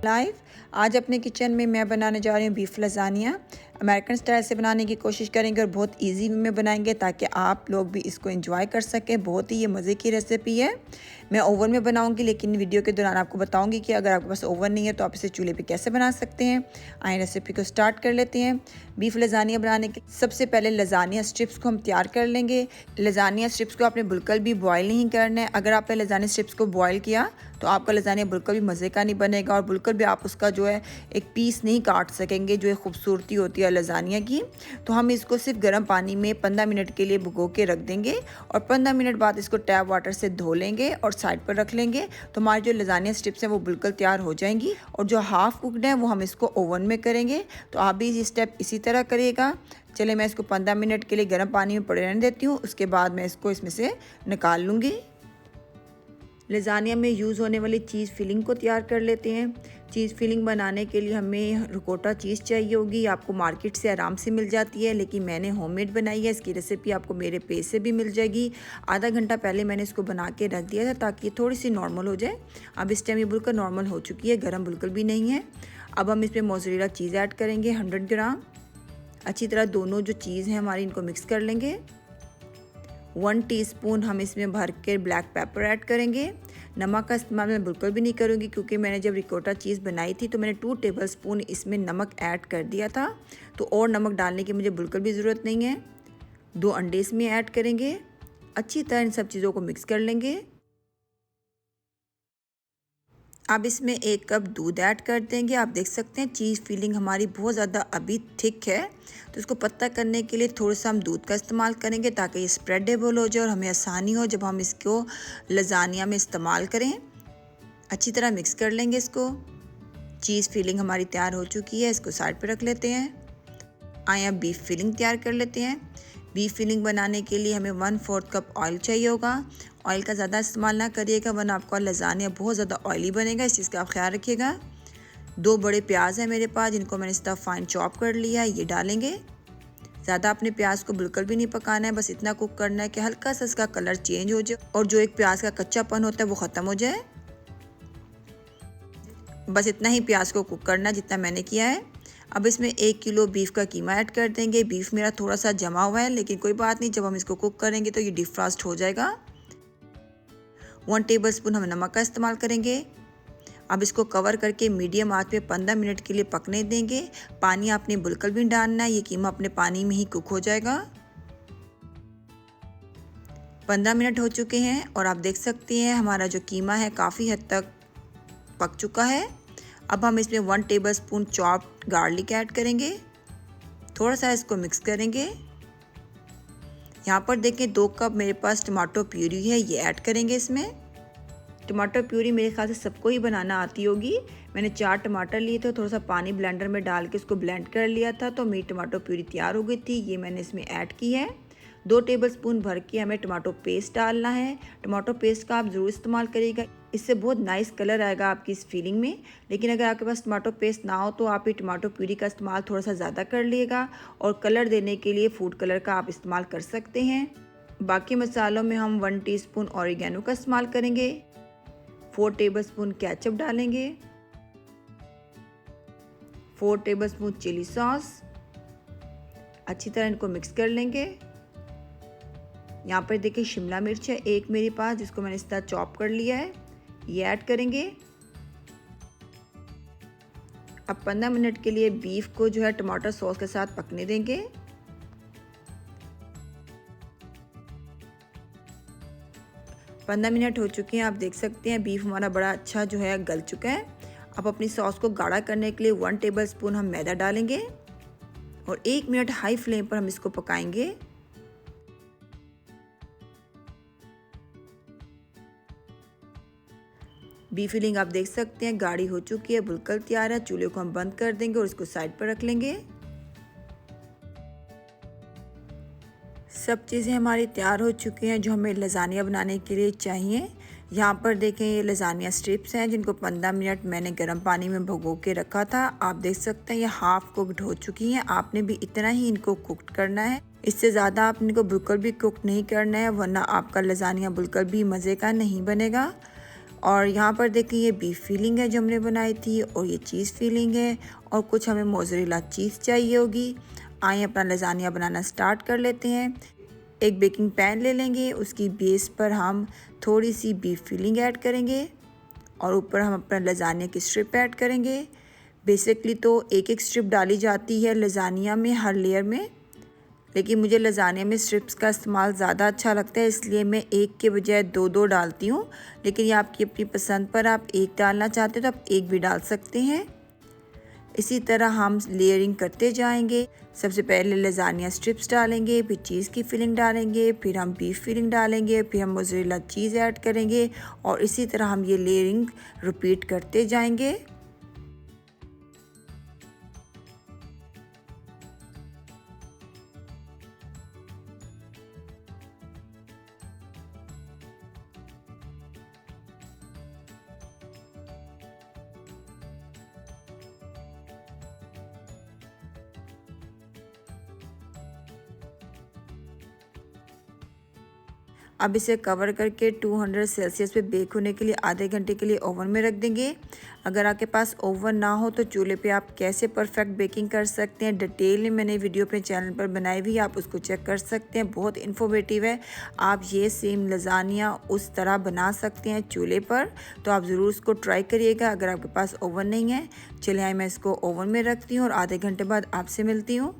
Live. आज अपने kitchen में मैं बनाने जा रही हूँ बीफ लजानिया। अमेरिकन स्टाइल से बनाने की कोशिश करेंगे और बहुत इजी वे में बनाएंगे ताकि आप लोग भी इसको एंजॉय कर सकें। बहुत ही ये मज़े की रेसिपी है। मैं ओवन में बनाऊंगी, लेकिन वीडियो के दौरान आपको बताऊंगी कि अगर आपके पास ओवन नहीं है तो आप इसे चूल्हे पे कैसे बना सकते हैं। आइए रेसिपी को स्टार्ट कर लेते हैं। बीफ लजानिया बनाने के सबसे पहले लजानिया स्ट्रिप्स को हम तैयार कर लेंगे। लजानिया स्ट्रिप्स को आपने बिल्कुल भी बॉयल नहीं करना है। अगर आपने लजानिया स्ट्रिप्स को बॉयल किया तो आपका लजानिया बिल्कुल भी मज़े का नहीं बनेगा और बिल्कुल भी आप उसका जो है एक पीस नहीं काट सकेंगे, जो एक खूबसूरती होती है लजानिया की। तो हम इसको सिर्फ गर्म पानी में 15 मिनट के लिए भिगो के रख देंगे और 15 मिनट बाद इसको टैप वाटर से धो लेंगे और साइड पर रख लेंगे। तो हमारी जो लजानिया स्ट्रिप्स हैं वो बिल्कुल तैयार हो जाएंगी। और जो हाफ़ कुकड है वो हम इसको ओवन में करेंगे। तो आप भी ये स्टेप इसी तरह करिएगा। चलिए मैं इसको 15 मिनट के लिए गर्म पानी में पड़े रहने देती हूँ। उसके बाद मैं इसको इसमें से निकाल लूँगी। लजानिया में यूज़ होने वाली चीज़ फिलिंग को तैयार कर लेते हैं। चीज़ फिलिंग बनाने के लिए हमें रिकोटा चीज़ चाहिए होगी। आपको मार्केट से आराम से मिल जाती है, लेकिन मैंने होममेड बनाई है। इसकी रेसिपी आपको मेरे पेज से भी मिल जाएगी। आधा घंटा पहले मैंने इसको बना के रख दिया था ताकि ये थोड़ी सी नॉर्मल हो जाए। अब इस टाइम ये बिल्कुल नॉर्मल हो चुकी है, गर्म बिल्कुल भी नहीं है। अब हम इसमें मोज़रेला चीज़ ऐड करेंगे 100 ग्राम। अच्छी तरह दोनों जो चीज़ हैं हमारी इनको मिक्स कर लेंगे। 1 टीस्पून हम इसमें भर के ब्लैक पेपर ऐड करेंगे। नमक का इस्तेमाल मैं बिल्कुल भी नहीं करूँगी, क्योंकि मैंने जब रिकोटा चीज़ बनाई थी तो मैंने 2 टेबलस्पून इसमें नमक ऐड कर दिया था। तो और नमक डालने की मुझे बिल्कुल भी ज़रूरत नहीं है। 2 अंडे इसमें ऐड करेंगे। अच्छी तरह इन सब चीज़ों को मिक्स कर लेंगे। अब इसमें 1 कप दूध ऐड कर देंगे। आप देख सकते हैं चीज़ फिलिंग हमारी बहुत ज़्यादा अभी थिक है, तो इसको पतला करने के लिए थोड़ा सा हम दूध का इस्तेमाल करेंगे ताकि ये स्प्रेडेबल हो जाए और हमें आसानी हो जब हम इसको लजानिया में इस्तेमाल करें। अच्छी तरह मिक्स कर लेंगे इसको। चीज़ फिलिंग हमारी तैयार हो चुकी है, इसको साइड पर रख लेते हैं। आइए अब बीफ फिलिंग तैयार कर लेते हैं। बीफ फिलिंग बनाने के लिए हमें 1/4 कप ऑयल चाहिए होगा। ऑयल का ज़्यादा इस्तेमाल ना करिएगा, वरना आपका लजानिया बहुत ज़्यादा ऑयली बनेगा। इस चीज़ का आप ख्याल रखिएगा। 2 बड़े प्याज हैं मेरे पास, जिनको मैंने इस तरह फाइन चॉप कर लिया है, ये डालेंगे। ज़्यादा अपने प्याज को बिल्कुल भी नहीं पकाना है, बस इतना कुक करना है कि हल्का सा इसका कलर चेंज हो जाए और जो एक प्याज का कच्चापन होता है वो ख़त्म हो जाए। बस इतना ही प्याज को कुक करना है जितना मैंने किया है। अब इसमें 1 किलो बीफ का कीमा ऐड कर देंगे। बीफ मेरा थोड़ा सा जमा हुआ है, लेकिन कोई बात नहीं, जब हम इसको कुक करेंगे तो ये डीप फ्रास्ट हो जाएगा। 1 टेबलस्पून हम नमक का इस्तेमाल करेंगे। अब इसको कवर करके मीडियम आंच पे 15 मिनट के लिए पकने देंगे। पानी आपने बिल्कुल भी डालना है, ये कीमा अपने पानी में ही कुक हो जाएगा। 15 मिनट हो चुके हैं और आप देख सकते हैं हमारा जो कीमा है काफ़ी हद तक पक चुका है। अब हम इसमें 1 टेबलस्पून चॉप्ड गार्लिक ऐड करेंगे। थोड़ा सा इसको मिक्स करेंगे। यहाँ पर देखें 2 कप मेरे पास टमाटो प्यूरी है, ये ऐड करेंगे इसमें। टमाटर प्यूरी मेरे ख्याल से सबको ही बनाना आती होगी। मैंने 4 टमाटर लिए थे, थोड़ा सा पानी ब्लेंडर में डाल के उसको ब्लेंड कर लिया था, तो मेरी टमाटो प्यूरी तैयार हो गई थी। ये मैंने इसमें ऐड की है। 2 टेबलस्पून भर के हमें टमाटो पेस्ट डालना है। टमाटो पेस्ट का आप ज़रूर इस्तेमाल करिएगा, इससे बहुत नाइस कलर आएगा आपकी इस फीलिंग में। लेकिन अगर आपके पास टमाटो पेस्ट ना हो तो आप ये टमाटो प्यूरी का इस्तेमाल थोड़ा सा ज़्यादा कर लिएगा। और कलर देने के लिए फूड कलर का आप इस्तेमाल कर सकते हैं। बाकी मसालों में हम 1 टीस्पून ऑरिगेनो का इस्तेमाल करेंगे। 4 टेबलस्पून केचप डालेंगे। 4 टेबलस्पून चिली सॉस। अच्छी तरह इनको मिक्स कर लेंगे। यहाँ पर देखिए शिमला मिर्च है 1 मेरे पास, जिसको मैंने इस तरह चॉप कर लिया है, ये ऐड करेंगे। अब 15 मिनट के लिए बीफ को जो है टमाटर सॉस के साथ पकने देंगे। पंद्रह मिनट हो चुके हैं। आप देख सकते हैं बीफ हमारा बड़ा अच्छा जो है गल चुका है। अब अपनी सॉस को गाढ़ा करने के लिए 1 टेबलस्पून हम मैदा डालेंगे और 1 मिनट हाई फ्लेम पर हम इसको पकाएंगे। बीफ फिलिंग आप देख सकते हैं गाढ़ी हो चुकी है, बिल्कुल तैयार है। चूल्हे को हम बंद कर देंगे और इसको साइड पर रख लेंगे। सब चीज़ें हमारी तैयार हो चुकी हैं जो हमें लजानिया बनाने के लिए चाहिए। यहाँ पर देखें ये लजानिया स्ट्रिप्स हैं, जिनको 15 मिनट मैंने गर्म पानी में भिगो के रखा था। आप देख सकते हैं ये हाफ़ कुकड हो चुकी हैं। आपने भी इतना ही इनको कुकड करना है, इससे ज़्यादा आप इनको बिल्कुल भी कुक नहीं करना है, वरना आपका लजानिया बिल्कुल भी मज़े का नहीं बनेगा। और यहाँ पर देखिए ये बीफ फिलिंग है जो हमने बनाई थी और ये चीज़ फिलिंग है और कुछ हमें मोज़रेला चीज़ चाहिए होगी। आइए अपना लजानिया बनाना स्टार्ट कर लेते हैं। एक बेकिंग पैन ले लेंगे, उसकी बेस पर हम थोड़ी सी बीफ फिलिंग ऐड करेंगे और ऊपर हम अपना लजानिया की स्ट्रिप ऐड करेंगे। बेसिकली तो एक एक स्ट्रिप डाली जाती है लजानिया में हर लेयर में, लेकिन मुझे लजानिया में स्ट्रिप्स का इस्तेमाल ज़्यादा अच्छा लगता है, इसलिए मैं एक के बजाय दो दो डालती हूँ। लेकिन ये आपकी अपनी पसंद पर, आप एक डालना चाहते हो तो आप एक भी डाल सकते हैं। इसी तरह हम लेयरिंग करते जाएंगे। सबसे पहले लजानिया स्ट्रिप्स डालेंगे, फिर चीज़ की फिलिंग डालेंगे, फिर हम बीफ फिलिंग डालेंगे, फिर हम मोज़रेला चीज़ ऐड करेंगे और इसी तरह हम ये लेयरिंग रिपीट करते जाएंगे। अब इसे कवर करके 200 सेल्सियस पे बेक होने के लिए आधे घंटे के लिए ओवन में रख देंगे। अगर आपके पास ओवन ना हो तो चूल्हे पे आप कैसे परफेक्ट बेकिंग कर सकते हैं, डिटेल में मैंने वीडियो अपने चैनल पर बनाई हुई, आप उसको चेक कर सकते हैं, बहुत इन्फॉर्मेटिव है। आप ये सेम लजानिया उस तरह बना सकते हैं चूल्हे पर, तो आप ज़रूर उसको ट्राई करिएगा अगर आपके पास ओवन नहीं है। चलिए मैं इसको ओवन में रखती हूँ और आधे घंटे बाद आपसे मिलती हूँ।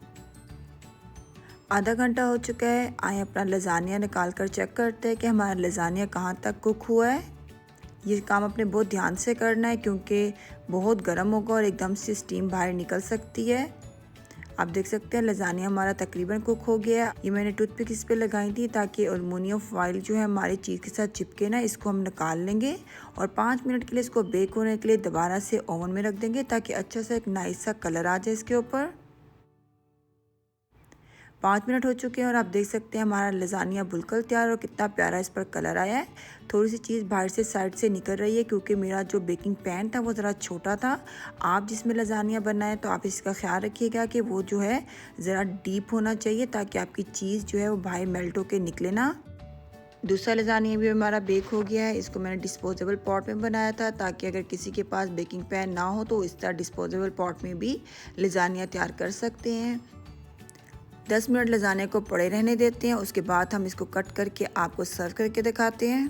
आधा घंटा हो चुका है। आए अपना लजानिया निकाल कर चेक करते हैं कि हमारा लजानिया कहाँ तक कुक हुआ है। ये काम अपने बहुत ध्यान से करना है क्योंकि बहुत गर्म होगा और एकदम से स्टीम बाहर निकल सकती है। आप देख सकते हैं लजानिया हमारा तकरीबन कुक हो गया। ये मैंने टूथपिक इस पे लगाई थी ताकि एल्युमिनियम फॉइल जो है हमारी चीज़ के साथ चिपके ना। इसको हम निकाल लेंगे और 5 मिनट के लिए इसको बेक होने के लिए दोबारा से ओवन में रख देंगे ताकि अच्छा सा एक नाइस सा कलर आ जाए इसके ऊपर। 5 मिनट हो चुके हैं और आप देख सकते हैं हमारा लजानिया बिल्कुल तैयार और कितना प्यारा इस पर कलर आया है। थोड़ी सी चीज़ बाहर से साइड से निकल रही है क्योंकि मेरा जो बेकिंग पैन था वो ज़रा छोटा था। आप जिसमें लजानिया बनाएं तो आप इसका ख्याल रखिएगा कि वो जो है ज़रा डीप होना चाहिए ताकि आपकी चीज़ जो है वो बाहर मेल्ट होकर निकले ना। दूसरा लजानिया भी हमारा बेक हो गया है। इसको मैंने डिस्पोजेबल पॉट में बनाया था ताकि अगर किसी के पास बेकिंग पैन ना हो तो इस तरह डिस्पोजेबल पॉट में भी लजानिया तैयार कर सकते हैं। 10 मिनट लजाने को पड़े रहने देते हैं। उसके बाद हम इसको कट करके आपको सर्व करके दिखाते हैं।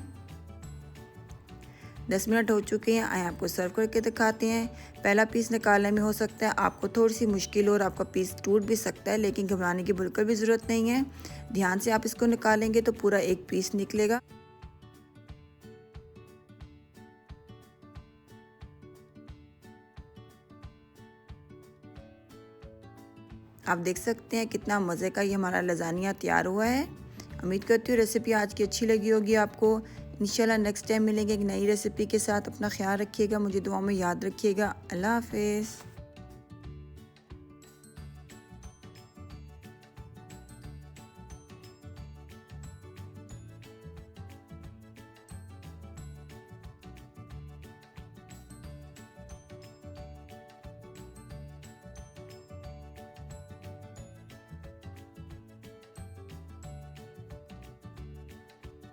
10 मिनट हो चुके हैं। आए आपको सर्व करके दिखाते हैं। पहला पीस निकालने में हो सकता है आपको थोड़ी सी मुश्किल और आपका पीस टूट भी सकता है, लेकिन घबराने की बिल्कुल भी ज़रूरत नहीं है। ध्यान से आप इसको निकालेंगे तो पूरा एक पीस निकलेगा। आप देख सकते हैं कितना मज़े का ये हमारा लजानिया तैयार हुआ है। उम्मीद करती हूँ रेसिपी आज की अच्छी लगी होगी आपको। इंशाल्लाह नेक्स्ट टाइम मिलेंगे एक नई रेसिपी के साथ। अपना ख्याल रखिएगा, मुझे दुआ में याद रखिएगा। अल्लाह हाफ़िज़।